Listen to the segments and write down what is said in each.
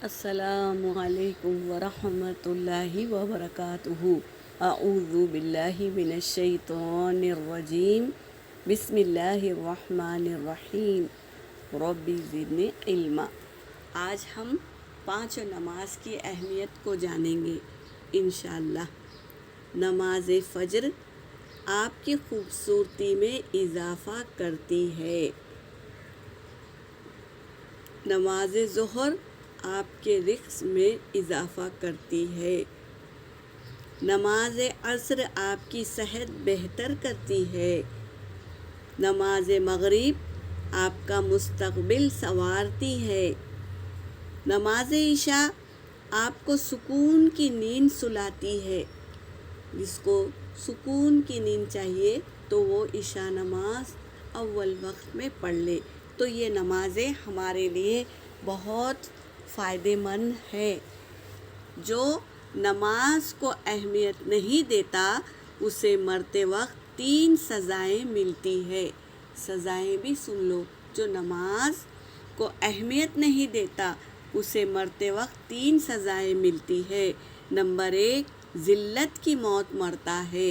السلام علیکم ورحمۃ اللہ وبرکاتہ۔ اعوذ باللہ من الشیطان الرجیم، بسم اللہ الرحمن الرحیم، رب زدنی علما۔ آج ہم 5 نماز کی اہمیت کو جانیں گے انشاءاللہ۔ نماز فجر آپ کی خوبصورتی میں اضافہ کرتی ہے۔ نماز ظہر آپ کے رزق میں اضافہ کرتی ہے۔ نماز عصر آپ کی صحت بہتر کرتی ہے۔ نماز مغرب آپ کا مستقبل سنوارتی ہے۔ نماز عشاء آپ کو سکون کی نیند سلاتی ہے۔ جس کو سکون کی نیند چاہیے تو وہ عشاء نماز اول وقت میں پڑھ لے، تو یہ نمازیں ہمارے لیے بہت فائدے مند ہے۔ جو نماز کو اہمیت نہیں دیتا اسے مرتے وقت 3 سزائیں ملتی ہے۔ سزائیں بھی سن لو، جو نماز کو اہمیت نہیں دیتا اسے مرتے وقت 3 سزائیں ملتی ہے۔ نمبر 1، ذلت کی موت مرتا ہے،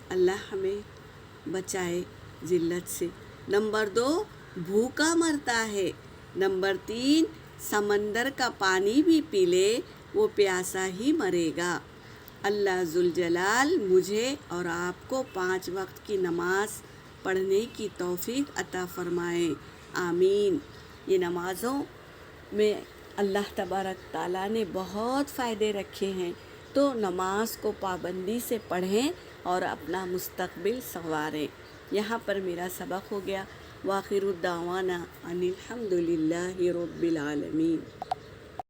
اللہ ہمیں بچائے ذلت سے۔ نمبر 2، بھوکا مرتا ہے۔ نمبر 3، سمندر کا پانی بھی پی لے وہ پیاسا ہی مرے گا۔ اللہ ذوالجلال مجھے اور آپ کو 5 وقت کی نماز پڑھنے کی توفیق عطا فرمائے، آمین۔ یہ نمازوں میں اللہ تبارک تعالیٰ نے بہت فائدے رکھے ہیں، تو نماز کو پابندی سے پڑھیں اور اپنا مستقبل سنواریں۔ یہاں پر میرا سبق ہو گیا۔ وآخر الدعوانا ان الحمد للہ رب العالمین۔